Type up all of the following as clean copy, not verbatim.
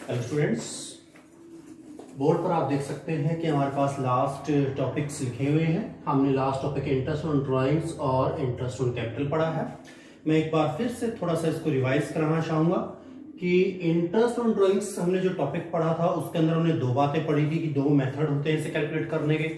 Hello students, board पर आप देख सकते हैं कि हमारे पास लास्ट टॉपिक्स लिखे हुए हैं। हमने last topic interest on drawings और इंटरेस्ट ऑन कैपिटल पढ़ा है। मैं एक बार फिर से थोड़ा सा इसको रिवाइज कराना चाहूँगा कि इंटरेस्ट ऑन ड्राइंग्स हमने जो टॉपिक पढ़ा था उसके अंदर हमने दो बातें पढ़ी थी कि दो मेथड होते हैं इसे कैलकुलेट करने के।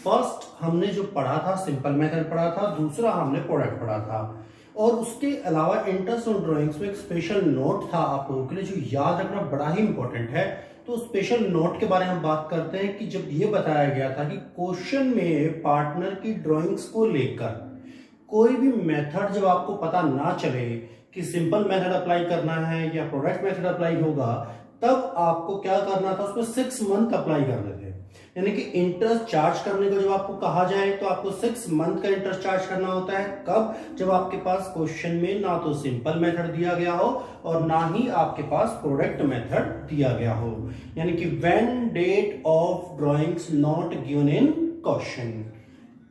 फर्स्ट हमने जो पढ़ा था सिंपल मेथड पढ़ा था, दूसरा हमने प्रोडक्ट पढ़ा था। और उसके अलावा इंटरेस्ट ऑन ड्राइंग्स में एक स्पेशल नोट था आप लोगों के लिए जो याद रखना बड़ा ही इंपॉर्टेंट है। तो स्पेशल नोट के बारे में हम बात करते हैं कि जब ये बताया गया था कि क्वेश्चन में पार्टनर की ड्राइंग्स को लेकर कोई भी मेथड जब आपको पता ना चले कि सिंपल मेथड अप्लाई करना है या प्रोडक्ट मेथड अप्लाई होगा, तब आपको क्या करना था, उसमें 6 मंथ अप्लाई करने थे। यानी कि इंटरेस्ट चार्ज करने को जब आपको कहा जाए तो आपको 6 मंथ का इंटरेस्ट चार्ज करना होता है। कब? जब आपके पास क्वेश्चन में ना तो सिंपल मेथड दिया गया हो और ना ही आपके पास प्रोडक्ट मेथड दिया गया हो। यानी कि when date of drawings not given in question.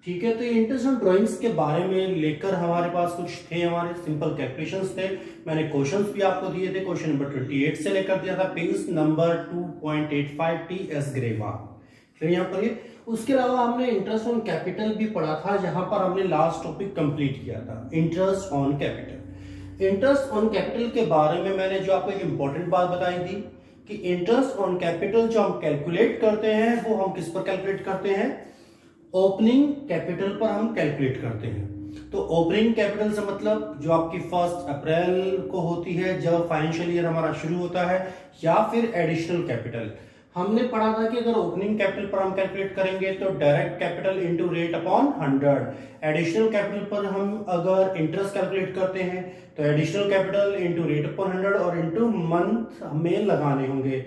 ठीक है, तो इंटरेस्ट ऑन ड्राइंग्स के बारे में लेकर हमारे पास कुछ थे, हमारे सिंपल कैलकुलेशंस थे। मैंने क्वेश्चंस भी आपको दिए थे, क्वेश्चन नंबर 28 से लेकर दिया था पेज नंबर 2.85 टी.एस. ग्रेवा। फिर यहाँ पर ये उसके अलावा हमने इंटरेस्ट ऑन कैपिटल भी पढ़ा था, जहां पर हमने लास्ट टॉपिक कंप्लीट किया था interest on capital. Interest on capital के बारे में मैंने जो आपको एक इंपॉर्टेंट बात बताई थी कि इंटरेस्ट ऑन कैपिटल जो हम कैलकुलेट करते हैं वो हम किस पर कैलकुलेट करते हैं, ओपनिंग कैपिटल पर हम कैलकुलेट करते हैं। तो ओपनिंग कैपिटल से मतलब जो आपकी 1 अप्रैल को होती है जब फाइनेंशियल ईयर हमारा शुरू होता है, या फिर एडिशनल कैपिटल। हमने पढ़ा था कि अगर ओपनिंग कैपिटल पर हम कैलकुलेट करेंगे तो direct capital into rate upon 100। Additional capital पर हम अगर इंटरेस्ट कैलकुलेट करते हैं तो additional capital into rate upon 100 और इनटू मंथ हमें लगाने होंगे।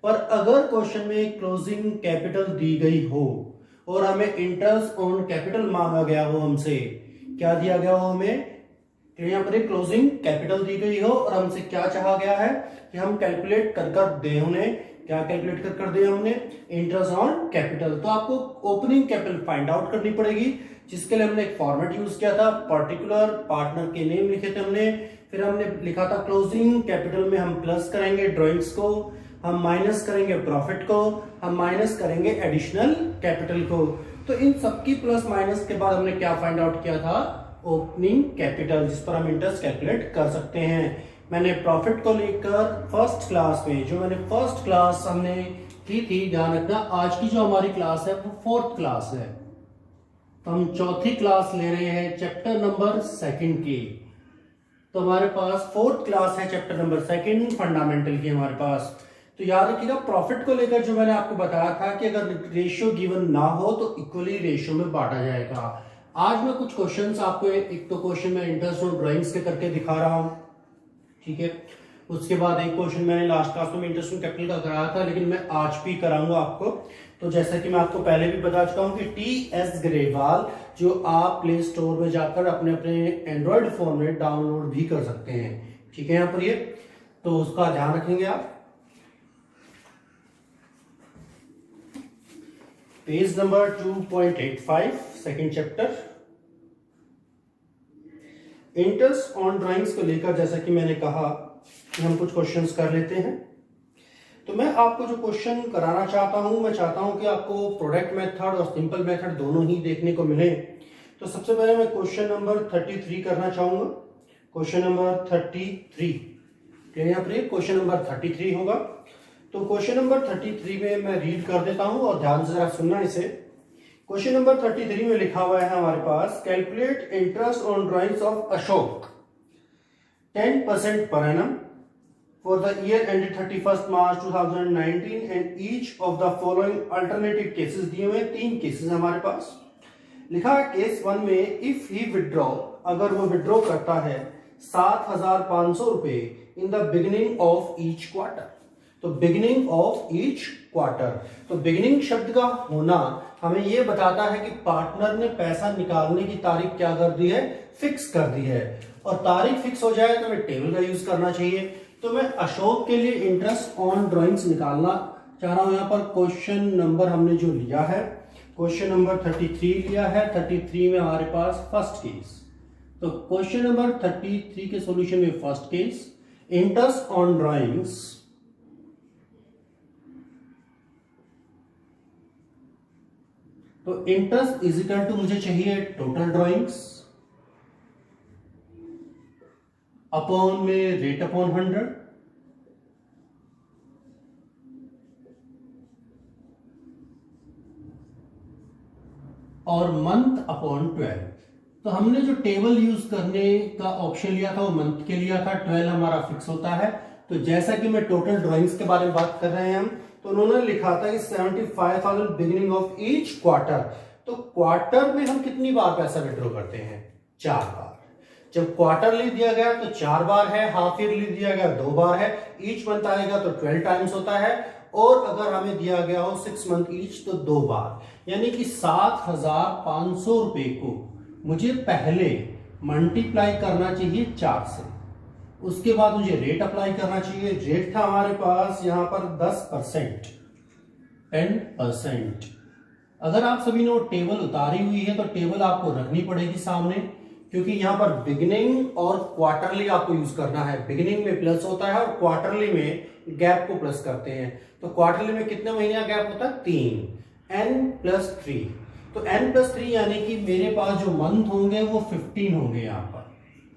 पर अगर क्वेश्चन में क्लोजिंग कैपिटल दी गई हो और हमें इंटरेस्ट ऑन कैपिटल मांगा गया हो, हमसे क्या दिया गया हो, हमें यहाँ पर क्लोजिंग कैपिटल दी गई हो और हमसे क्या चाहा गया है कि हम कैलकुलेट कर दें उन्हें, क्या कैलकुलेट कर दिया हमने, इंटरेस्ट ऑन कैपिटल। तो आपको ओपनिंग कैपिटल फाइंड आउट करनी पड़ेगी, जिसके लिए हमने एक फॉर्मेट यूज किया था। पर्टिकुलर पार्टनर के नेम लिखे थे हमने, फिर हमने लिखा था क्लोजिंग कैपिटल में हम प्लस करेंगे ड्राइंग्स को, हम माइनस करेंगे प्रॉफिट को, हम माइनस करेंगे एडिशनल कैपिटल को। तो इन सबकी प्लस माइनस के बाद हमने क्या फाइंड आउट किया था, ओपनिंग कैपिटल, जिस पर हम इंटरेस्ट कैलकुलेट कर सकते हैं। मैंने प्रॉफिट को लेकर फर्स्ट क्लास में जो मैंने फर्स्ट क्लास हमने की थी, ध्यान रखना आज की जो हमारी क्लास है वो 4th क्लास है, तो हम 4थी क्लास ले रहे हैं चैप्टर नंबर 2 की। तो हमारे पास 4th क्लास है चैप्टर नंबर 2 फंडामेंटल की हमारे पास। तो याद रखिएगा प्रॉफिट को लेकर जो मैंने आपको बताया था कि अगर रेशियो गिवन ना हो तो इक्वली रेशियो में बांटा जाएगा। आज मैं कुछ क्वेश्चंस आपको, एक तो क्वेश्चन मैं इंटरेस्ट ऑन ड्राइंग्स के करके दिखा रहा हूं, ठीक है। उसके बाद एक क्वेश्चन मैंने लास्ट क्लास में इंटरेस्ट ऑन कैपिटल का कराया था, लेकिन मैं आज भी कराऊंगा आपको। तो जैसा कि मैं आपको पहले भी बता चुका हूं कि टी.एस. ग्रेवाल जो आप प्ले स्टोर में जाकर अपने एंड्रॉइड फोन में डाउनलोड भी कर सकते हैं, ठीक है। यहाँ पर ये तो उसका ध्यान रखेंगे आप। Page number 2.85 second chapter interest on drawings को लेकर, जैसा कि मैंने कहा कि हम कुछ क्वेश्चंस कर लेते हैं। तो मैं आपको जो क्वेश्चन कराना चाहता हूं, मैं चाहता हूं कि आपको प्रोडक्ट मेथड और सिंपल मेथड दोनों ही देखने को मिले। तो सबसे पहले मैं क्वेश्चन नंबर 33 करना चाहूंगा। क्वेश्चन नंबर 33, यहाँ पर क्वेश्चन नंबर 33 होगा। तो क्वेश्चन नंबर 33 में मैं रीड कर देता हूं और ध्यान से जरा सुनना इसे। क्वेश्चन नंबर 33 में लिखा हुआ है हमारे पास, calculate interest on drawings of Ashok 10% पर annum for the year ended 31 March 2019 and each of the following alternative cases दिए हुए 3 केसेस हमारे पास। लिखा है केस 1 में इफ ही विड्रॉ, अगर वो विड्रॉ करता है 7,500 रुपए in the beginning of each quarter. तो बिगिनिंग ऑफ ईच क्वार्टर, तो बिगिनिंग शब्द का होना हमें यह बताता है कि पार्टनर ने पैसा निकालने की तारीख क्या कर दी है, फिक्स कर दी है। और तारीख फिक्स हो जाए तो हमें टेबल का यूज करना चाहिए। तो मैं अशोक के लिए इंटरेस्ट ऑन ड्राइंग्स निकालना चाह रहा हूं। यहां पर क्वेश्चन नंबर हमने जो लिया है, क्वेश्चन नंबर 33 लिया है। 33 में हमारे पास फर्स्ट केस, तो क्वेश्चन नंबर 33 के सॉल्यूशन में first case, interest on drawings तो इंटरेस्ट इज इक्वल टू मुझे चाहिए टोटल ड्राइंग्स अपॉन में रेट अपॉन 100 और मंथ अपॉन 12। तो हमने जो टेबल यूज करने का ऑप्शन लिया था वो मंथ के लिया था, 12 हमारा फिक्स होता है। तो जैसा कि मैं टोटल ड्राइंग्स के बारे में बात कर रहे हैं हम, तो उन्होंने लिखा था कि 75,000 बिगिनिंग ऑफ ईच क्वार्टर। तो क्वार्टर में हम कितनी बार पैसा विड्रॉ करते हैं? 4 बार। जब क्वार्टरली दिया गया तो 4 बार है, हाफ ईयरली दिया गया 2 बार है, ईच मंथ आएगा तो 12 टाइम्स होता है, और अगर हमें दिया गया हो 6 मंथ ईच तो 2 बार, यानी कि 7,500 रुपए को मुझे पहले मल्टीप्लाई करना चाहिए 4 से, उसके बाद मुझे रेट अप्लाई करना चाहिए। रेट था हमारे पास यहां पर 10%, 10%। अगर आप सभी ने वो टेबल उतारी हुई है तो टेबल आपको रखनी पड़ेगी सामने, क्योंकि यहां पर बिगिनिंग और क्वार्टरली आपको यूज करना है। बिगिनिंग में प्लस होता है और क्वार्टरली में गैप को प्लस करते हैं। तो क्वार्टरली में कितने महीने का गैप होता है? 3, n+3। तो n+3 यानी कि मेरे पास जो मंथ होंगे वो 15 होंगे यहां पर,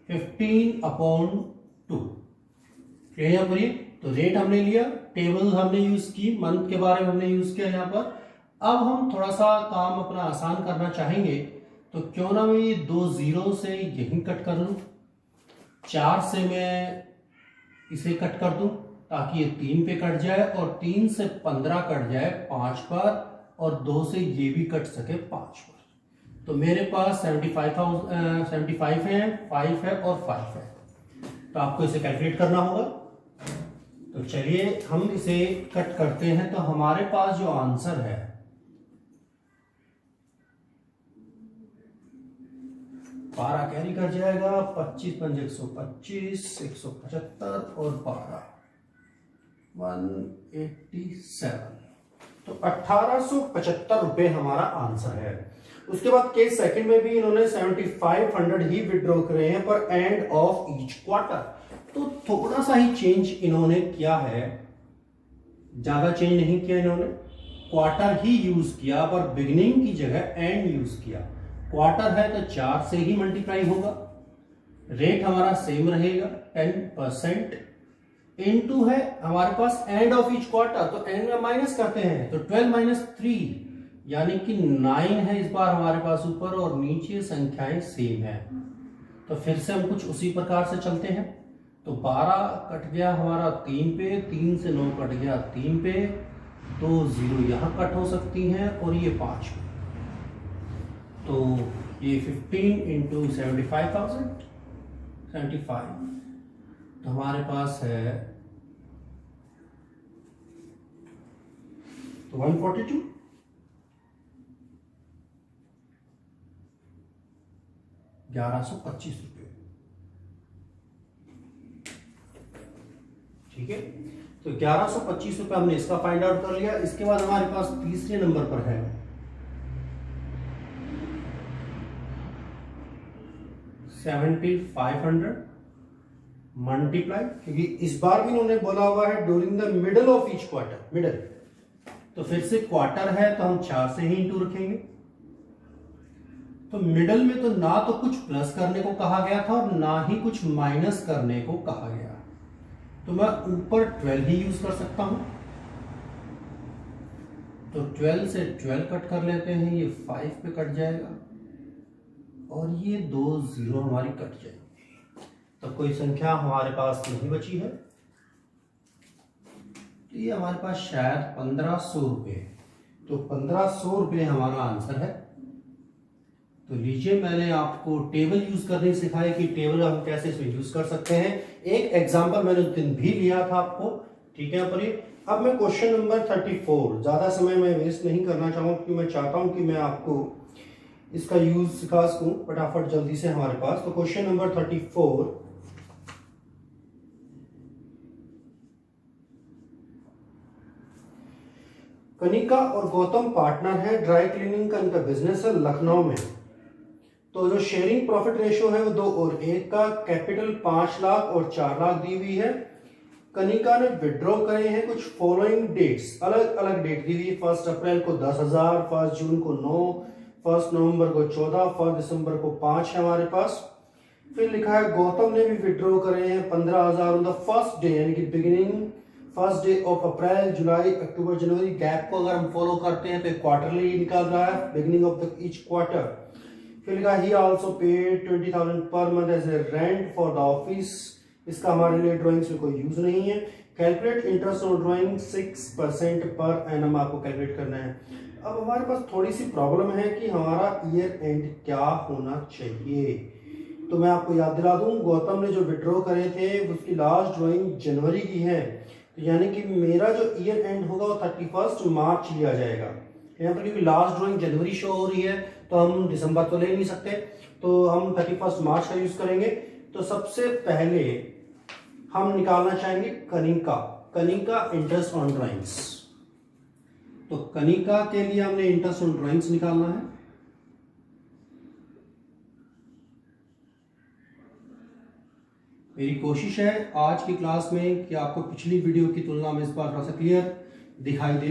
15/2। यहाँ पर तो रेट हमने लिया, टेबल हमने यूज की, मंथ के बारे में हमने यूज किया यहाँ पर। अब हम थोड़ा सा काम अपना आसान करना चाहेंगे, तो क्यों ना मैं ये 2 0 से यही कट कर लूं, 4 से मैं इसे कट कर दूं ताकि ये 3 पे कट जाए, और 3 से 15 कट जाए 5 बार, और 2 से ये भी कट सके 5 बार। तो मेरे पास 75 है, 5 है और 5 है। तो आपको इसे कैलकुलेट करना होगा। तो चलिए हम इसे कट करते हैं। तो हमारे पास जो आंसर है 12 कैरी कर जाएगा, 25 पंज 125, 175 और 12 187। तो 1875 रुपए हमारा आंसर है। उसके बाद केस सेकंड में भी इन्होंने 7500 ही विड्रॉ करे हैं पर एंड ऑफ ईच क्वार्टर। तो थोड़ा सा ही चेंज इन्होंने किया है, ज्यादा चेंज नहीं किया इन्होंने। क्वार्टर ही यूज किया पर बिगिनिंग की जगह एंड यूज किया। क्वार्टर है तो 4 से ही मल्टीप्लाई होगा, रेट हमारा सेम रहेगा 10%, इनटू है हमारे पास एंड ऑफ ईच क्वार्टर, तो एंड में माइनस करते हैं तो 12 - 3 यानी कि 9 है इस बार हमारे पास ऊपर, और नीचे संख्याएं सेम है। तो फिर से हम कुछ उसी प्रकार से चलते हैं। तो 12 कट गया हमारा 3 पे, 3 से 9 कट गया 3 पे, तो 0 यहां कट हो सकती हैं और ये 5 पे। तो ये 15 × 75,000 75, तो हमारे पास है तो 142 1125 रुपये। ठीक है, तो 1125 रुपये हमने इसका फाइंड आउट कर लिया। इसके बाद हमारे पास तीसरे नंबर पर है 7500 मल्टीप्लाई, क्योंकि इस बार भी उन्होंने बोला हुआ है during the middle of each quarter, middle. तो फिर से क्वार्टर है तो हम 4 से ही इंटू रखेंगे। तो मिडल में तो ना तो कुछ प्लस करने को कहा गया था और ना ही कुछ माइनस करने को कहा गया, तो मैं ऊपर 12 ही यूज कर सकता हूं। तो 12 से 12 कट कर लेते हैं, ये 5 पे कट जाएगा और ये 2 0 हमारी कट जाएगी। तो कोई संख्या हमारे पास नहीं बची है, तो ये हमारे पास शायद 1500 रुपये। तो 1500 रुपये हमारा आंसर है। तो लीजिए, मैंने आपको टेबल यूज करने सिखाया कि टेबल हम कैसे इसमें यूज कर सकते हैं। एक एग्जांपल मैंने उस दिन भी लिया था आपको, ठीक है। पर अब मैं क्वेश्चन नंबर 34, ज्यादा समय मैं वेस्ट नहीं करना चाहूंगा क्योंकि मैं चाहता हूं कि मैं आपको इसका यूज सिखा सकूं फटाफट जल्दी से हमारे पास। तो क्वेश्चन नंबर 34, कनिका और गौतम पार्टनर है, ड्राई क्लीनिंग का इनका बिजनेस है लखनऊ में। तो जो शेयरिंग प्रॉफिट रेशियो है वो 2 और 1 का, कैपिटल 5 लाख और 4 लाख दी हुई है। कनिका ने विड्रॉ करे हैं कुछ फॉलोइंग डेट्स, अलग अलग डेट दी हुई। 1 अप्रैल को 10,000, 1 जून को 9, 1 नवंबर को 14, 1 दिसंबर को 5 है हमारे पास। फिर लिखा है गौतम ने भी विड्रॉ करे हैं 15,000 ऑन द फर्स्ट डे, यानी कि beginning first day of April, July, October, January. Gap को अगर हम फॉलो करते हैं तो क्वार्टरली निकाल रहा है, beginning of the each quarter. फिर लिखा ही also paid 20,000 per month as a rent for the office. इसका हमारे लिए ड्राइंग्स में कोई यूज नहीं है। Calculate interest on drawing 6% per annum आपको कैलकुलेट करना है। अब हमारे पास थोड़ी सी प्रॉब्लम है कि हमारा ईयर एंड क्या होना चाहिए। तो मैं आपको याद दिला दूं, गौतम ने जो विड्रॉ करे थे उसकी लास्ट ड्राइंग जनवरी की है, तो यानी कि मेरा जो ईयर एंड होगा वो 31 मार्च लिया जाएगा। यहाँ पर क्योंकि लास्ट ड्राइंग जनवरी शो हो रही है तो हम दिसंबर तो ले नहीं सकते, तो हम 31 मार्च का यूज करेंगे। तो सबसे पहले हम निकालना चाहेंगे कनिका इंटरेस्ट ऑन ड्राइंग्स। तो कनिका के लिए हमने इंटरेस्ट ऑन ड्राइंग्स निकालना है। मेरी कोशिश है आज की क्लास में कि आपको पिछली वीडियो की तुलना में इस बार थोड़ा सा क्लियर दिखाई दे।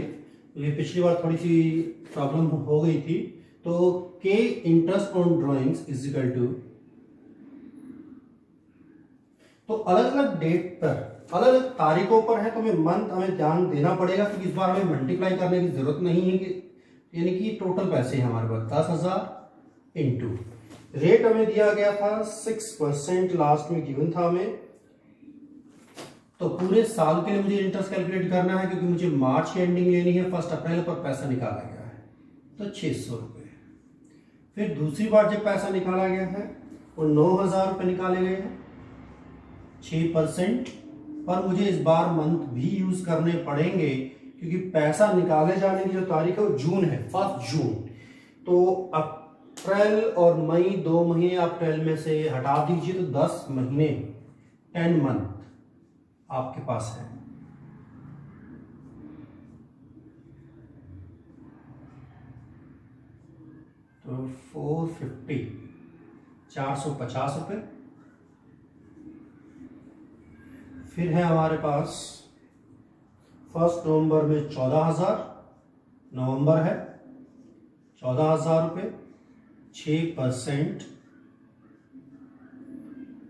ये पिछली बार थोड़ी सी प्रॉब्लम हो गई थी। तो के interest on drawings is equal to, तो अलग अलग डेट पर, अलग अलग तारीखों पर है तो हमें मंथ हमें ध्यान देना पड़ेगा, क्योंकि इस बार हमें मल्टीप्लाई करने की जरूरत नहीं है, कि यानी कि टोटल पैसे हैं हमारे पास 10,000 इंटू रेट हमें दिया गया था 6%, लास्ट में गिवन था हमें। तो पूरे साल के लिए मुझे इंटरेस्ट कैलकुलेट करना है, क्योंकि मुझे मार्च की एंडिंग लेनी है। 1 अप्रैल पर पैसा निकाला गया है तो 600 रुपये। फिर दूसरी बार जब पैसा निकाला गया है वो 9,000 रुपये निकाले गए हैं 6%, पर मुझे इस बार मंथ भी यूज करने पड़ेंगे, क्योंकि पैसा निकाले जाने की जो तारीख है वो जून है, 1 जून। तो अप्रैल और मई 2 महीने आप 12 में से हटा दीजिए तो 10 महीने 10 मंथ आपके पास है। तो 450 450 रुपये। फिर है हमारे पास 1 नवंबर में 14,000, नवंबर है 14,000 रुपये 6%,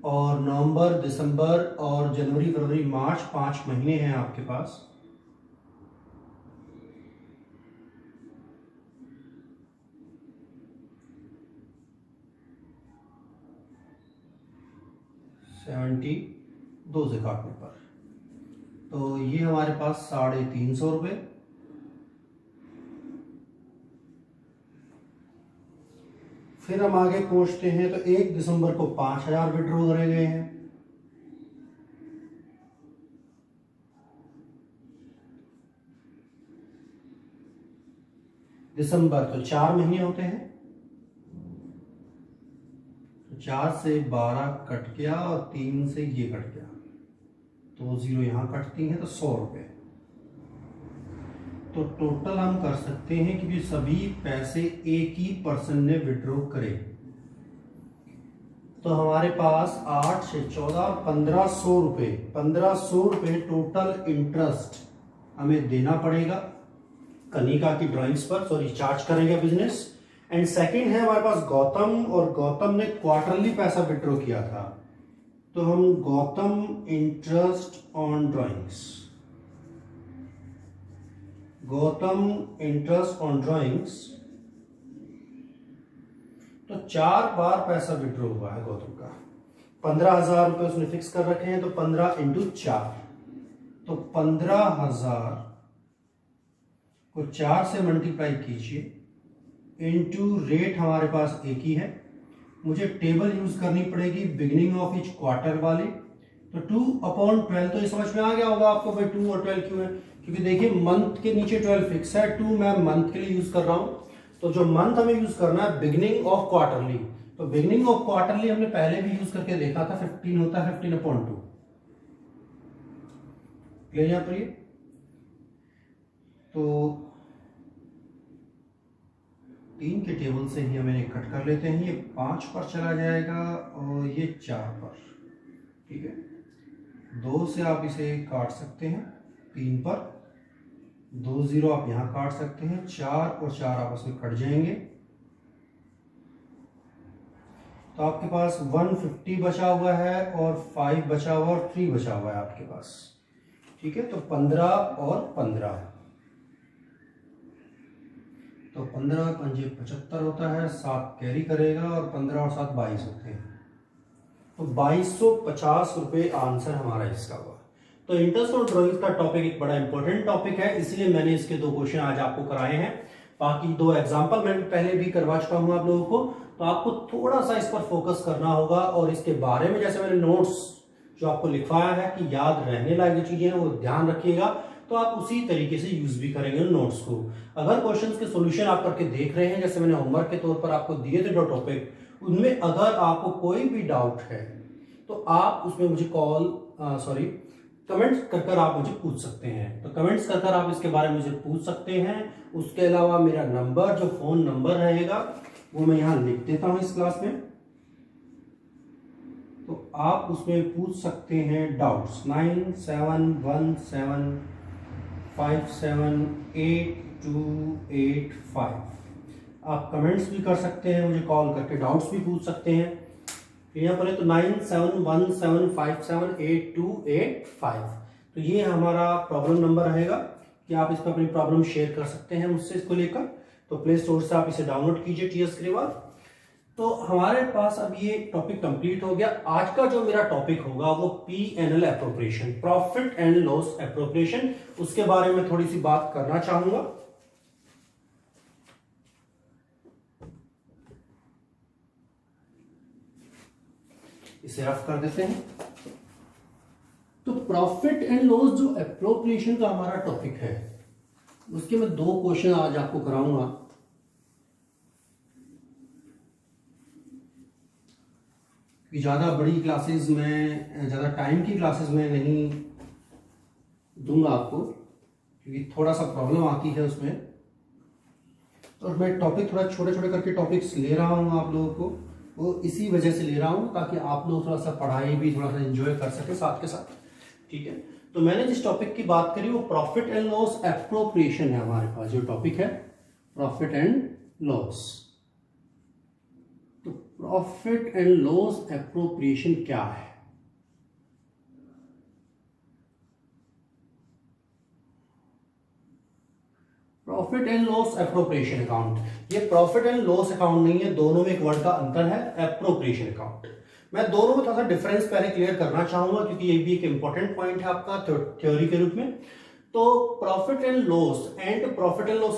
और नवंबर, दिसंबर और जनवरी, फरवरी, मार्च 5 महीने हैं आपके पास। दो से काटने पर तो ये हमारे पास 350 रुपये। फिर हम आगे पहुंचते हैं तो 1 दिसंबर को 5,000 विड्रॉ करे गए हैं। दिसंबर तो 4 महीने होते हैं, तो 4 से 12 कट गया और 3 से ये कट गया, तो 0 यहां कटती हैं तो 100 रुपये। तो टोटल हम कर सकते हैं कि सभी पैसे एक ही पर्सन ने विड्रॉ करे, तो हमारे पास 8 से 14 1500 रुपये, 1500 रुपये टोटल इंटरेस्ट हमें देना पड़ेगा कनिका की ड्राइंग्स पर। सॉरी, चार्ज करेगा बिजनेस। एंड सेकंड है हमारे पास गौतम, और गौतम ने क्वार्टरली पैसा विड्रॉ किया था, तो हम Gautam interest on drawings, Gautam interest on drawings, तो 4 बार पैसा विड्रॉ हुआ है गौतम का। 15,000 रुपये उसने फिक्स कर रखे हैं, तो 15 इंटू 4, तो 15,000 को 4 से मल्टीप्लाई कीजिए, इंटू रेट हमारे पास एक ही है। मुझे टेबल यूज करनी पड़ेगी बिगिनिंग ऑफ ईच क्वार्टर वाली, तो 2/12। तो ये समझ में आ गया होगा आपको भाई 2 और 12 क्यों है, क्योंकि देखिए मंथ के नीचे 12 फिक्स है, 2 मैं मंथ के लिए यूज कर रहा हूं। तो जो मंथ हमें यूज करना है बिगिनिंग ऑफ क्वार्टरली, तो बिगिनिंग ऑफ क्वार्टरली हमने पहले भी यूज करके देखा था, 15 होता है 15/2। क्लियर यहां पर ये, तो 3 के टेबल से ही हमें कट कर लेते हैं। ये 5 पर चला जाएगा और ये 4 पर, ठीक है। 2 से आप इसे काट सकते हैं 3 पर, 2 0 आप यहाँ काट सकते हैं, 4 और 4 आपस में कट जाएंगे, तो आपके पास 150 बचा हुआ है और 5 बचा हुआ और 3 बचा हुआ है आपके पास। ठीक है, तो 15 और 15, तो 15 पंजे 75 होता है, 7 कैरी करेगा और 15 और 7 22 होते हैं, तो 2250 रुपये आंसर हमारा इसका हुआ। तो इंटरेस्ट और ड्राइंग्स का टॉपिक एक बड़ा इंपॉर्टेंट टॉपिक है, इसलिए मैंने इसके 2 क्वेश्चन आज आपको कराए हैं। बाकी 2 एग्जाम्पल मैं पहले भी करवा चुका हूं आप लोगों को, तो आपको थोड़ा सा इस पर फोकस करना होगा और इसके बारे में जैसे मैंने नोट्स जो आपको लिखवाया है कि याद रहने लायक जो चीजें हैं वो ध्यान रखिएगा, तो आप उसी तरीके से यूज भी करेंगे नोट्स को। अगर क्वेश्चंस के सॉल्यूशन आप करके देख रहे हैं, जैसे मैंने होमवर्क के तौर पर आपको दिए थे 2 टॉपिक, उनमें अगर आपको कोई भी डाउट है तो आप उसमें मुझे कमेंट्स कर आप मुझे पूछ सकते हैं। तो कमेंट्स कर आप इसके बारे में मुझे पूछ सकते हैं। उसके अलावा मेरा नंबर, जो फोन नंबर रहेगा वो मैं यहाँ लिख देता हूँ इस क्लास में, तो आप उसमें पूछ सकते हैं डाउट्स 9717578285। आप कमेंट्स भी कर सकते हैं, मुझे कॉल करके डाउट्स भी पूछ सकते हैं। यहाँ पर है तो 9717578285, तो ये हमारा प्रॉब्लम नंबर रहेगा कि आप इस पर अपनी प्रॉब्लम शेयर कर सकते हैं मुझसे इसको लेकर। तो प्ले स्टोर से आप इसे डाउनलोड कीजिए टीएस ग्रेवाल। तो हमारे पास अब ये टॉपिक कंप्लीट हो गया। आज का जो मेरा टॉपिक होगा वो P&L appropriation, profit and loss appropriation, उसके बारे में थोड़ी सी बात करना चाहूंगा। इसे रफ कर देते हैं। तो प्रॉफिट एंड लॉस जो एप्रोप्रिएशन का हमारा टॉपिक है, उसके मैं 2 क्वेश्चन आज आपको कराऊंगा। कि ज्यादा बड़ी क्लासेस में, ज्यादा टाइम की क्लासेस में नहीं दूंगा आपको, क्योंकि थोड़ा सा प्रॉब्लम आती है उसमें। तो मैं टॉपिक थोड़ा छोटे छोटे करके टॉपिक्स ले रहा हूँ आप लोगों को, वो इसी वजह से ले रहा हूँ ताकि आप लोग थोड़ा सा पढ़ाई भी थोड़ा सा एंजॉय कर सके साथ के साथ। ठीक है, तो मैंने जिस टॉपिक की बात करी वो प्रॉफिट एंड लॉस एप्रोप्रिएशन है। हमारे पास जो टॉपिक है प्रॉफिट एंड लॉस, तो प्रॉफिट एंड लॉस एप्रोप्रिएशन क्या है? Profit and loss appropriation account, ये प्रॉफिट एंड लॉस अकाउंट नहीं है, दोनों में एक वर्ड का अंतर है, एप्रोप्रिएशन अकाउंट। मैं दोनों में थोड़ा सा डिफरेंस पहले क्लियर करना चाहूंगा, क्योंकि ये भी एक इंपॉर्टेंट पॉइंट है आपका थ्योरी के रूप में। तो प्रॉफिट एंड लॉस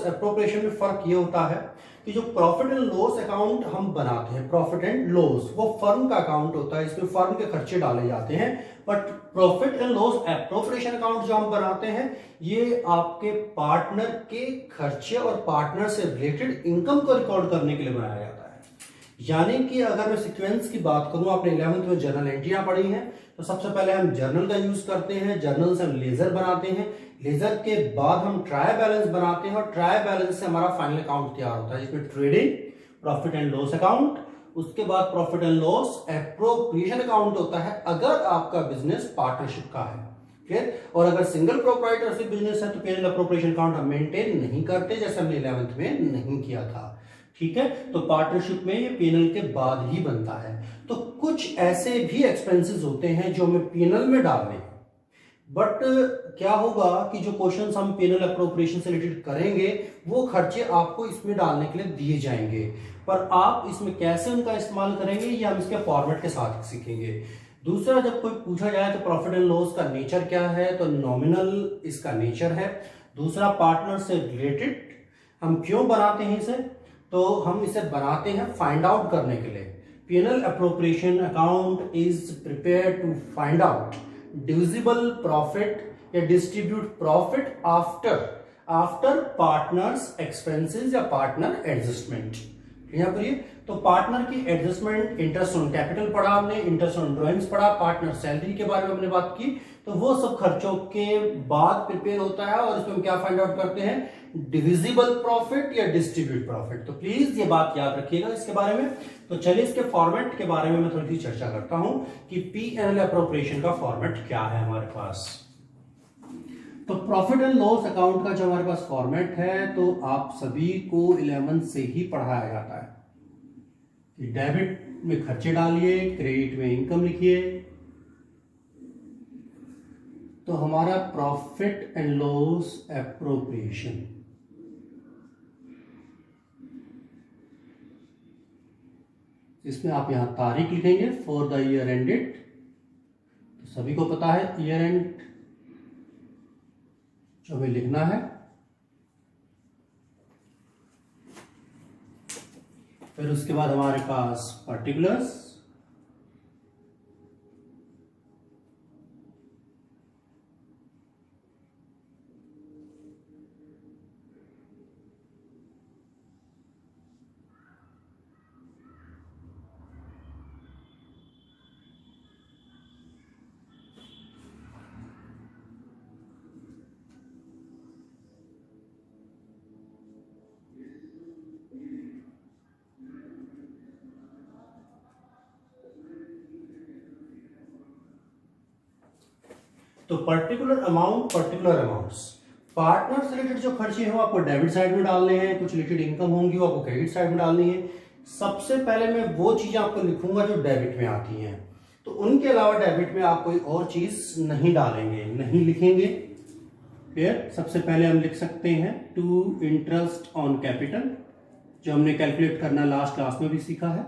एप्रोप्रिएशन में फर्क ये होता है कि जो प्रॉफिट एंड लॉस अकाउंट हम बनाते हैं, प्रॉफिट एंड लॉस, वो फर्म का अकाउंट होता है, इसमें फर्म के खर्चे डाले जाते हैं। But profit and loss appropriation account जो हम बनाते हैं, ये आपके पार्टनर के खर्चे और पार्टनर से रिलेटेड इनकम को रिकॉर्ड करने के लिए बनाया जाता है। यानी कि अगर मैं सीक्वेंस की बात करूं, आपने 11th में जर्नल एंट्रियां पढ़ी हैं, तो सबसे पहले हम जर्नल का यूज करते हैं, जर्नल से हम लेजर बनाते हैं, लेजर के बाद हम ट्रायल बैलेंस बनाते हैं और ट्रायल बैलेंस से हमारा फाइनल अकाउंट तैयार होता है, जिसमें trading, profit and loss account, उसके बाद profit and loss appropriation account होता है अगर आपका बिजनेस पार्टनरशिप का है। क्लियर? और अगर सिंगल प्रोप्राइटरशिप बिजनेस है तो P&L एप्रोप्रिएशन अकाउंट हम मेंटेन नहीं करते, जैसे हमने 11th में नहीं किया था। ठीक है, तो पार्टनरशिप में ये P&L के बाद ही बनता है। तो कुछ ऐसे भी एक्सपेंसेस होते हैं जो हमें P&L में डालने हैं, बट क्या होगा कि जो क्वेश्चंस हम P&L एप्रोप्रिएशन से रिलेटेड करेंगे वो खर्चे आपको इसमें डालने के लिए दिए जाएंगे, पर आप इसमें कैसे उनका इस्तेमाल करेंगे ये हम इसके फॉर्मेट के साथ सीखेंगे। दूसरा, जब कोई पूछा जाए तो प्रॉफिट एंड लॉस का नेचर क्या है, तो नॉमिनल इसका नेचर है। दूसरा, पार्टनर से रिलेटेड हम क्यों बनाते हैं इसे, तो हम इसे बनाते हैं फाइंड आउट करने के लिए। P&L appropriation account is prepare to find out divisible profit या distribute profit after partners expenses या पार्टनर एडजस्टमेंट। यहाँ पर ये तो पार्टनर की एडजस्टमेंट, इंटरेस्ट ऑन कैपिटल पढ़ा हमने, इंटरेस्ट ऑन ड्राइंग्स पढ़ा, पार्टनर सैलरी के बारे में हमने बात की। तो वो सब खर्चों के बाद प्रिपेयर होता है और इसमें हम क्या फाइंड आउट करते हैं, डिविजिबल प्रॉफिट या डिस्ट्रीब्यूट प्रॉफिट। तो प्लीज ये बात याद रखिएगा इसके बारे में। तो चलिए इसके फॉर्मेट के बारे में मैं थोड़ी सी चर्चा करता हूं कि P&L अप्रोप्रिएशन का फॉर्मेट क्या है हमारे पास। तो प्रॉफिट एंड लॉस अकाउंट का जो हमारे पास फॉर्मेट है, तो आप सभी को 11 से ही पढ़ाया जाता है कि डेबिट में खर्चे डालिए, क्रेडिट में इनकम लिखिए। तो हमारा प्रॉफिट एंड लॉस अप्रोप्रिएशन, इसमें आप यहां तारीख लिखेंगे फॉर द ईयर एंडेड। तो सभी को पता है ईयर एंड जो हमें लिखना है। फिर उसके बाद हमारे पास पर्टिकुलर्स, तो particular amount, particular amounts, partner से रिलेटेड जो खर्चे हैं वो आपको डेबिट साइड में डालने हैं, कुछ रिलेटेड इनकम होंगी वो आपको क्रेडिट साइड में डालनी है। सबसे पहले मैं वो चीजें आपको लिखूंगा जो डेबिट में आती हैं, तो उनके अलावा डेबिट में आप कोई और चीज नहीं डालेंगे, नहीं लिखेंगे। फिर सबसे पहले हम लिख सकते हैं टू इंटरेस्ट ऑन कैपिटल, जो हमने कैलकुलेट करना लास्ट क्लास में भी सीखा है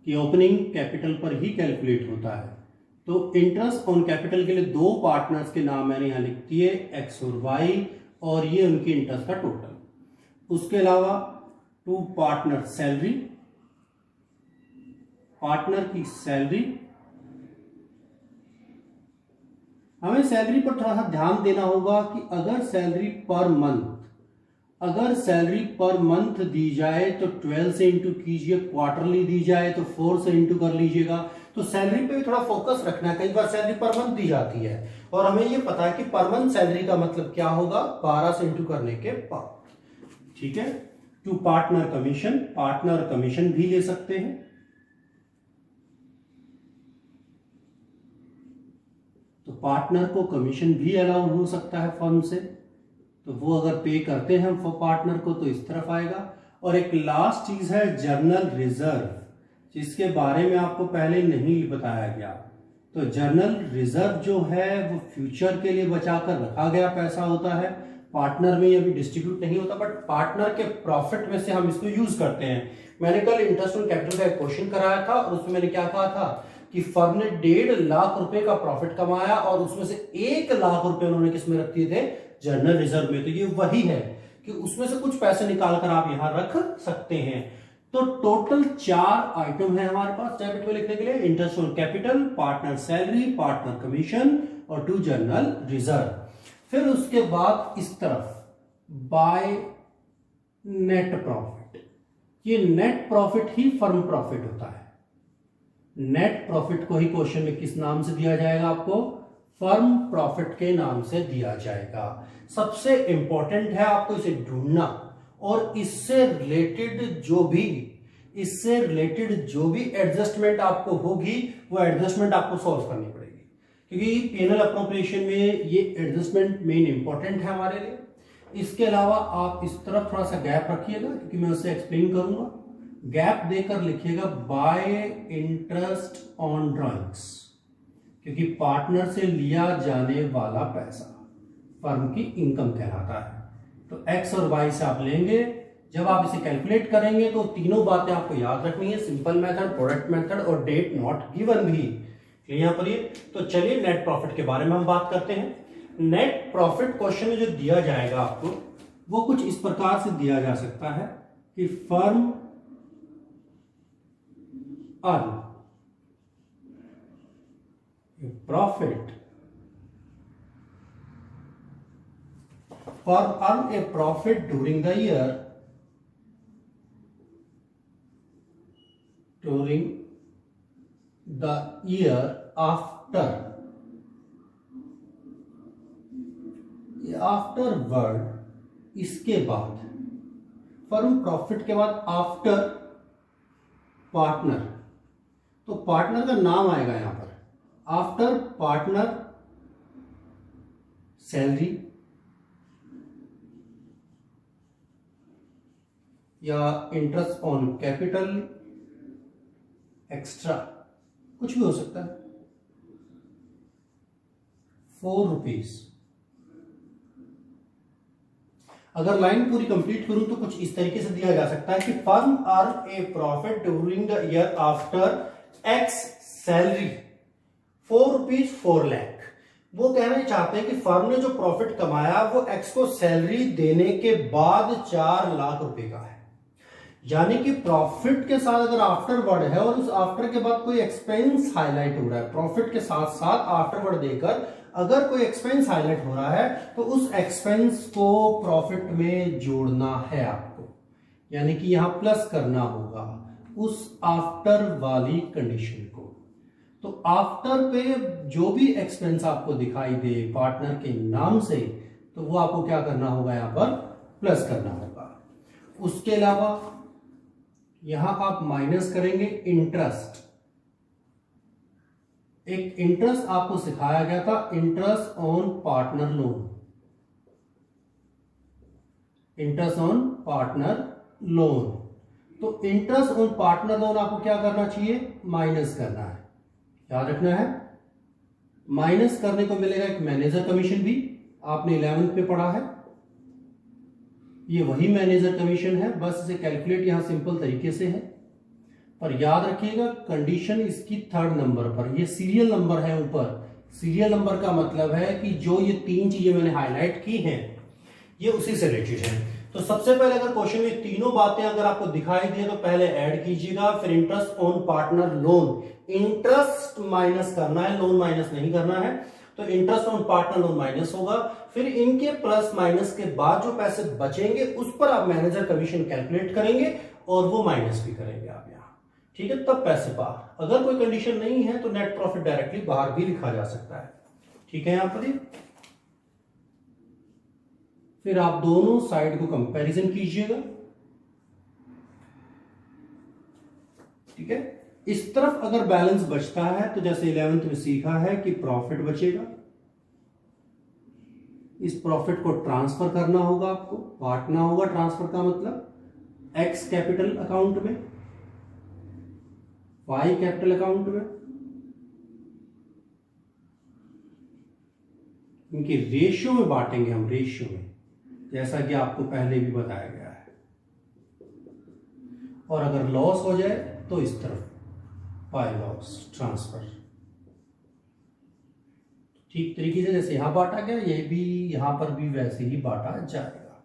कि ओपनिंग कैपिटल पर ही कैलकुलेट होता है। तो इंटरेस्ट ऑन कैपिटल के लिए दो पार्टनर्स के नाम मैंने यहां लिख दिए, एक्स और वाई, और ये उनकी इंटरेस्ट का टोटल। उसके अलावा टू पार्टनर सैलरी, पार्टनर की सैलरी, हमें सैलरी पर थोड़ा सा ध्यान देना होगा कि अगर सैलरी पर मंथ दी जाए तो 12 से इंटू कीजिए, क्वार्टरली दी जाए तो 4 से इंटू कर लीजिएगा। तो सैलरी पे भी थोड़ा फोकस रखना है। कई बार सैलरी पर मंथ दी जाती है और हमें ये पता है कि पर मंथ सैलरी का मतलब क्या होगा, 12 से इंटू करने के बाद। ठीक है। To partner commission, partner commission भी ले सकते हैं। तो पार्टनर को कमीशन भी अलाउ हो सकता है फर्म से, तो वो अगर पे करते हैं हम पार्टनर को तो इस तरफ आएगा। और एक लास्ट चीज है जर्नल रिजर्व, जिसके बारे में आपको पहले नहीं बताया गया। तो जर्नल रिजर्व जो है वो फ्यूचर के लिए बचाकर रखा गया पैसा होता है। पार्टनर में ये अभी डिस्ट्रीब्यूट नहीं होता, बट पार्टनर के प्रॉफिट में से हम इसको यूज करते हैं। मैंने कल इंटरेस्ट ऑन कैपिटल का एक क्वेश्चन कराया था और उसमें मैंने क्या कहा था कि फर्म ने 1.5 लाख रुपए का प्रॉफिट कमाया और उसमें से 1 लाख रुपए उन्होंने किसमें रख दिए थे, जर्नल रिजर्व में। तो ये वही है कि उसमें से कुछ पैसे निकालकर आप यहां रख सकते हैं। तो टोटल 4 आइटम है हमारे पास डेबिट में लिखने के लिए, interest on capital, partner salary, partner commission और 2 जर्नल रिजर्व। फिर उसके बाद इस तरफ बाय नेट प्रॉफिट, ये नेट प्रॉफिट ही फर्म प्रॉफिट होता है। नेट प्रॉफिट को ही क्वेश्चन में किस नाम से दिया जाएगा, आपको फर्म प्रॉफिट के नाम से दिया जाएगा। सबसे इंपॉर्टेंट है आपको इसे ढूंढना और इससे रिलेटेड जो भी एडजस्टमेंट आपको होगी वो एडजस्टमेंट आपको सॉल्व करनी पड़ेगी, क्योंकि P&L अप्रोप्रिएशन में ये एडजस्टमेंट मेन इंपॉर्टेंट है हमारे लिए। इसके अलावा आप इस तरफ थोड़ा सा गैप रखिएगा क्योंकि मैं उसे एक्सप्लेन करूंगा। गैप देकर लिखिएगा बाय इंटरेस्ट ऑन ड्राइंग्स, क्योंकि पार्टनर से लिया जाने वाला पैसा फर्म की इनकम कहलाता है। तो एक्स और वाई से आप लेंगे, जब आप इसे कैलकुलेट करेंगे तो तीनों बातें आपको याद रखनी है, सिंपल मेथड, प्रोडक्ट मेथड और डेट नॉट गिवन भी यहां पर ये। तो चलिए नेट प्रॉफिट के बारे में हम बात करते हैं। नेट प्रॉफिट क्वेश्चन में जो दिया जाएगा आपको वो कुछ इस प्रकार से दिया जा सकता है कि firm earn profit earn a profit during the year during the year afterward, इसके बाद फर्म प्रॉफिट के बाद आफ्टर पार्टनर, तो पार्टनर का नाम आएगा यहां पर, आफ्टर पार्टनर सैलरी या इंटरेस्ट ऑन कैपिटल एक्स्ट्रा, कुछ भी हो सकता है, ₹4। अगर लाइन पूरी कंप्लीट करूं तो कुछ इस तरीके से दिया जा सकता है कि firm earn A profit during the year after x salary ₹4 4 lakh. वो कहना चाहते हैं कि फर्म ने जो प्रॉफिट कमाया वो एक्स को सैलरी देने के बाद 4 लाख रुपए का है। यानी कि प्रॉफिट के साथ अगर आफ्टर वर्ड है और उस आफ्टर के बाद कोई एक्सपेंस हाईलाइट हो रहा है, प्रॉफिट के साथ साथ आफ्टर वर्ड देकर अगर कोई एक्सपेंस हाईलाइट हो रहा है तो उस एक्सपेंस को प्रॉफिट में जोड़ना है आपको, यानी कि यहां प्लस करना होगा उस आफ्टर वाली कंडीशन को। तो आफ्टर पे जो भी एक्सपेंस आपको दिखाई दे पार्टनर के नाम से, तो वो आपको क्या करना होगा, यहां पर प्लस करना होगा। उसके अलावा यहां आप माइनस करेंगे इंटरेस्ट। एक इंटरेस्ट आपको सिखाया गया था, interest on partner loan, interest on partner loan. तो इंटरेस्ट ऑन पार्टनर लोन आपको क्या करना चाहिए, माइनस करना है, याद रखना है। माइनस करने को मिलेगा एक मैनेजर कमीशन भी, आपने 11th पे पढ़ा है, ये वही मैनेजर कमीशन है, बस इसे कैलकुलेट यहां सिंपल तरीके से है। पर याद रखिएगा कंडीशन इसकी 3rd नंबर पर, ये सीरियल नंबर है ऊपर। सीरियल नंबर का मतलब है कि जो ये 3 चीजें मैंने हाईलाइट की हैं ये उसी से रिलेटेड है। तो सबसे पहले अगर क्वेश्चन में तीनों बातें अगर आपको दिखाई दे तो पहले ऐड कीजिएगा, फिर interest on partner loan, interest minus करना है, लोन माइनस नहीं करना है, तो interest on partner loan minus होगा। फिर इनके प्लस माइनस के बाद जो पैसे बचेंगे उस पर आप मैनेजर कमीशन कैलकुलेट करेंगे और वो माइनस भी करेंगे आप यहां, ठीक है, तब पैसे बाहर। अगर कोई कंडीशन नहीं है तो नेट प्रॉफिट डायरेक्टली बाहर भी लिखा जा सकता है, ठीक है। यहां पर फिर आप दोनों साइड को कंपैरिजन कीजिएगा, ठीक है। इस तरफ अगर बैलेंस बचता है तो जैसे 11th में सीखा है कि प्रॉफिट बचेगा, इस प्रॉफिट को ट्रांसफर करना होगा, आपको बांटना होगा। ट्रांसफर का मतलब एक्स कैपिटल अकाउंट में, वाई कैपिटल अकाउंट में, इनके रेशियो में बांटेंगे हम, रेशियो में, जैसा कि आपको पहले भी बताया गया है। और अगर लॉस हो जाए तो इस तरफ बाय लॉस ट्रांसफर, ठीक तरीके से जैसे यहां बांटा गया ये भी यहां पर भी वैसे ही बांटा जाएगा।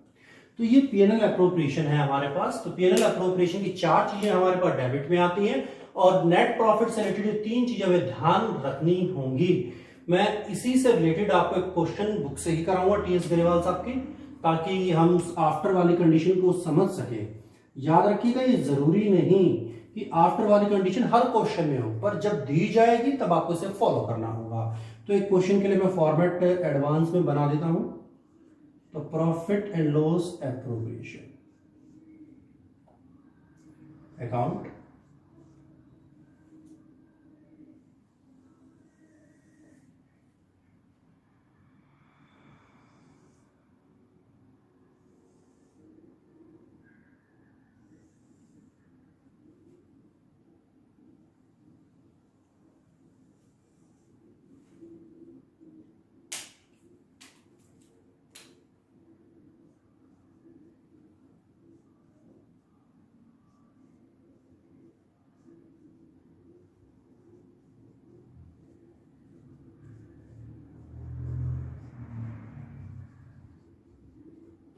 तो ये पीएनएल अप्रोप्रिएशन है हमारे पास। तो पीएनएल अप्रोप्रिएशन की 4 चीजें हमारे पास डेबिट में आती हैं और नेट प्रॉफिट से रिलेटेड 3 चीजें हमें ध्यान रखनी होंगी। मैं इसी से रिलेटेड आपको एक क्वेश्चन बुक से ही कराऊंगा टीएस ग्रेवाल साहब की, ताकि हम आफ्टर वाली कंडीशन को समझ सके। याद रखिएगा ये जरूरी नहीं कि आफ्टर वाली कंडीशन हर क्वेश्चन में हो, पर जब दी जाएगी तब आपको इसे फॉलो करना होगा। तो एक क्वेश्चन के लिए मैं फॉर्मेट एडवांस में बना देता हूं। तो profit and loss appropriation account,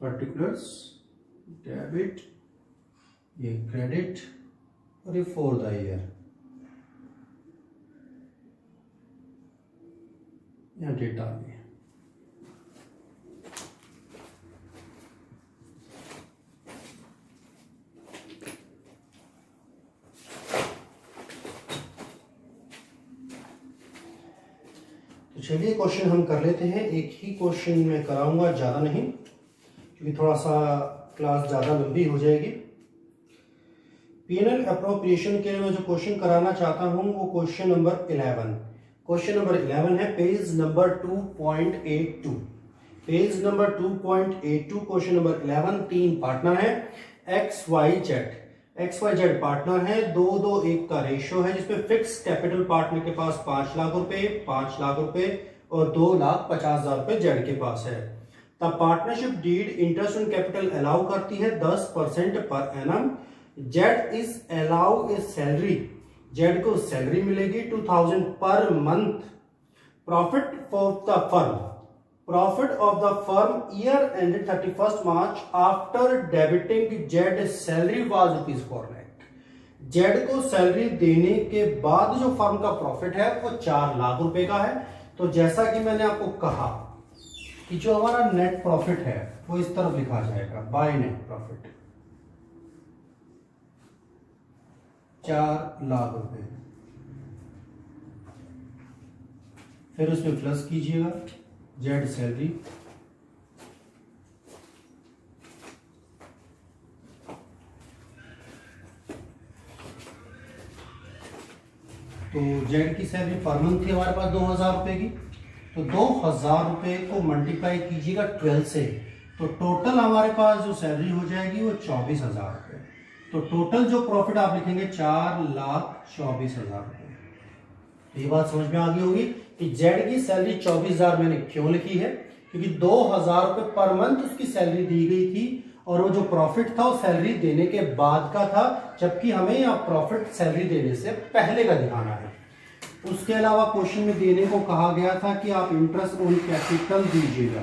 particulars, debit, ये क्रेडिट और ये फॉर द ईयर, यहाँ डेटा आ गया। चलिए क्वेश्चन हम कर लेते हैं। एक ही क्वेश्चन मैं कराऊंगा, ज़्यादा नहीं, क्योंकि थोड़ा सा क्लास ज़्यादा लंबी हो जाएगी। पीएनएल अप्रोप्रिएशन के लिए मैं जो क्वेश्चन कराना चाहता हूं वो क्वेश्चन नंबर 11। क्वेश्चन नंबर 11 है page number 2.82। Page number 2.82 question number 11। 3 partner है X Y Z. X Y Z partner है, 2-2-1 का रेशियो है, जिसमें फिक्स कैपिटल पार्टनर के पास 5 लाख रुपए, 5 लाख रुपए और 2,50,000 रुपए जेड के पास है। तब partnership deed interest on capital allow करती है 10% पर annum. Z is allow a salary, Z को सैलरी मिलेगी 2000 per month. Profit for the firm, profit of the firm year ended 31 March after debiting Z salary was ₹4 lakh. Z को salary देने के बाद जो फर्म का प्रॉफिट है वो 4 लाख रुपए का है। तो जैसा कि मैंने आपको कहा कि जो हमारा नेट प्रॉफिट है वो इस तरफ लिखा जाएगा, बाय नेट प्रॉफिट 4 लाख रुपए, फिर उसमें प्लस कीजिएगा जेड सैलरी, तो जेड की सैलरी पर मंथ थी हमारे पास 2,000 रुपए की, तो 2,000 रुपए को मल्टीप्लाई कीजिएगा 12 से, तो टोटल हमारे पास जो सैलरी हो जाएगी वो 24,000 रुपए। तो टोटल जो प्रॉफिट आप लिखेंगे 4,24,000 रुपए। ये बात समझ में आ गई होगी कि जेड की सैलरी 24,000 मैंने क्यों लिखी है, क्योंकि 2,000 रुपए पर मंथ उसकी सैलरी दी गई थी और वो जो प्रॉफिट था वो सैलरी देने के बाद का था, जबकि हमें यहाँ प्रॉफिट सैलरी देने से पहले का दिखाना है। उसके अलावा क्वेश्चन में देने को कहा गया था कि आप इंटरेस्ट ऑन कैपिटल दीजिएगा।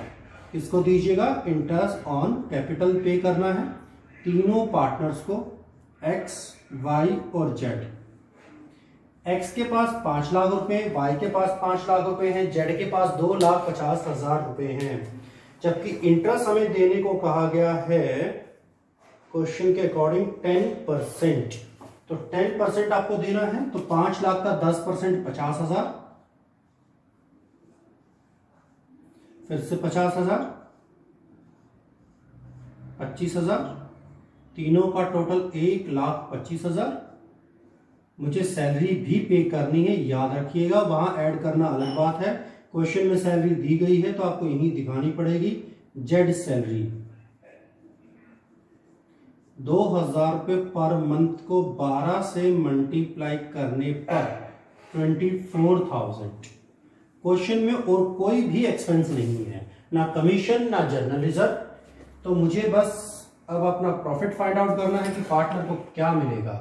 किसको दीजिएगा? इंटरेस्ट ऑन कैपिटल पे करना है तीनों पार्टनर्स को, एक्स वाई और जेड। एक्स के पास 5 लाख रुपए, वाई के पास 5 लाख रुपए हैं, जेड के पास 2,50,000 रुपए हैं। जबकि इंटरेस्ट हमें देने को कहा गया है क्वेश्चन के अकॉर्डिंग 10%, तो 10% आपको देना है। तो 5 लाख का 10% 50,000, फिर से 50,000, 25,000, तीनों का टोटल 1,25,000। मुझे सैलरी भी पे करनी है, याद रखिएगा, वहां ऐड करना अलग बात है। क्वेश्चन में सैलरी दी गई है तो आपको यही दिखानी पड़ेगी। जेड सैलरी 2,000 रुपए पर मंथ को 12 से मल्टीप्लाई करने पर 24,000। क्वेश्चन में और कोई भी एक्सपेंस नहीं है, ना कमीशन ना जर्नल रिजर्व। तो मुझे बस अब अपना प्रॉफिट फाइंड आउट करना है कि पार्टनर को क्या मिलेगा।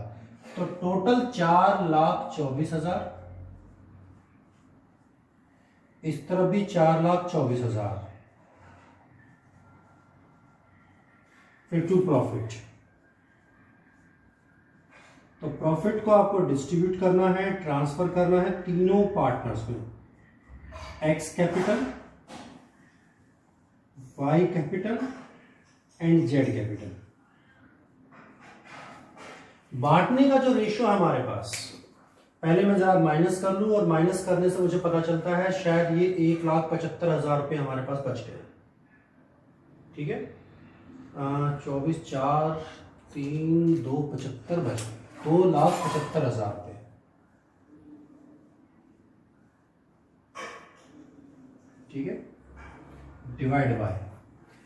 तो टोटल 4,24,000, इस तरफ भी 4,24,000, फिर टू प्रॉफिट। तो प्रॉफिट को आपको डिस्ट्रीब्यूट करना है, ट्रांसफर करना है तीनों पार्टनर्स में, X capital, Y capital and Z capital. बांटने का जो रेशियो है हमारे पास, पहले मैं जरा माइनस कर लूं, और माइनस करने से मुझे पता चलता है शायद ये 1,75,000 रुपये हमारे पास बच गए। ठीक है, 24, 4, 3, 2, 75 बच गए, 2,75,000 रुपये। ठीक है, डिवाइड बाय,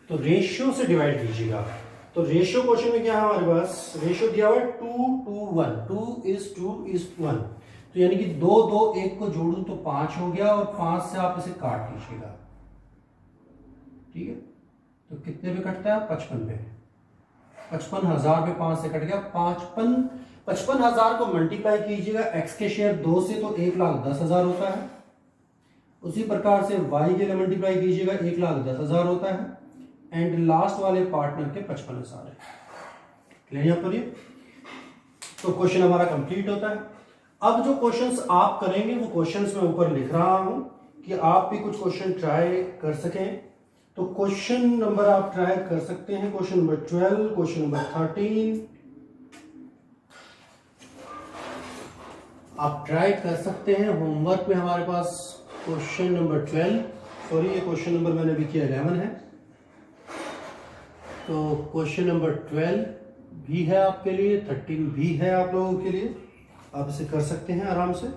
तो रेशियो से डिवाइड कीजिएगा। तो रेशियो क्वेश्चन में क्या है हमारे पास, रेशियो दिया हुआ है 2:1, 2:1। तो यानी कि 2-2-1 को जोड़ूं तो 5 हो गया, और 5 से आप इसे काट लीजिएगा। ठीक है, तो कितने पे कटता है? 55 पे। 55,000 पे 5 से कट गया। 55,000 को मल्टीप्लाई कीजिएगा एक्स के शेयर 2 से, तो 1,10,000 होता है। उसी प्रकार से वाई के लिए मल्टीप्लाई कीजिएगा, 1,10,000 होता है। एंड लास्ट वाले पार्टनर के 55,000 है। क्लियर यहाँ पर ये? तो क्वेश्चन हमारा कंप्लीट होता है। अब जो क्वेश्चंस आप करेंगे वो क्वेश्चंस मैं ऊपर लिख रहा हूं कि आप भी कुछ क्वेश्चन ट्राई कर सकें। तो क्वेश्चन नंबर आप ट्राई कर सकते हैं, क्वेश्चन नंबर 12, क्वेश्चन नंबर 13 आप ट्राई कर सकते हैं। होमवर्क में हमारे पास क्वेश्चन नंबर 12, सॉरी ये क्वेश्चन नंबर मैंने अभी किया 11 है, तो क्वेश्चन नंबर 12 भी है आपके लिए, 13 भी है आप लोगों के लिए, आप इसे कर सकते हैं आराम से।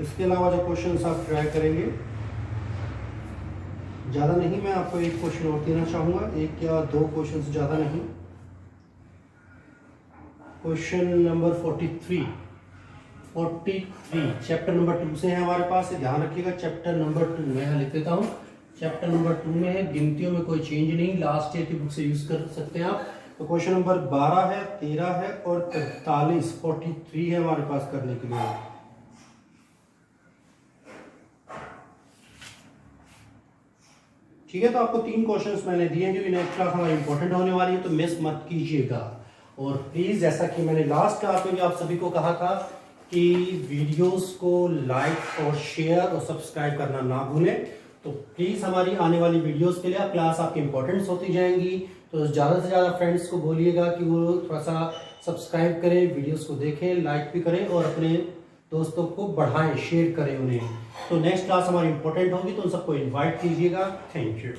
इसके अलावा जो क्वेश्चन आप ट्राई करेंगे, ज़्यादा नहीं, मैं आपको एक क्वेश्चन और देना चाहूँगा, एक या दो क्वेश्चन से ज़्यादा नहीं। क्वेश्चन नंबर 43 चैप्टर नंबर 2 से है हमारे पास, ध्यान रखिएगा। चैप्टर नंबर 2 में लिख देता हूँ, चैप्टर नंबर 2 में है, गिनतियों में कोई चेंज नहीं, लास्ट ईयर की बुक से यूज कर सकते हैं आप। तो क्वेश्चन नंबर 12 है, 13 है और 43 है हमारे पास करने के लिए। ठीक है, तो आपको 3 क्वेश्चंस मैंने दिए हैं जो नेक्स्ट क्लास हमारी इंपॉर्टेंट होने वाली है, तो मिस मत कीजिएगा। और प्लीज, जैसा कि मैंने लास्ट क्लास में भी आप सभी को कहा था कि वीडियोस को लाइक और शेयर और सब्सक्राइब करना ना भूलें। तो प्लीज हमारी आने वाली वीडियोस के लिए क्लास आपकी इंपॉर्टेंस होती जाएंगी, तो ज़्यादा से ज़्यादा फ्रेंड्स को बोलिएगा कि वो थोड़ा सा सब्सक्राइब करें, वीडियोस को देखें, लाइक भी करें और अपने दोस्तों को बढ़ाएं, शेयर करें उन्हें। तो नेक्स्ट क्लास हमारी इंपॉर्टेंट होगी, तो उन सबको इन्वाइट कीजिएगा। Thank you.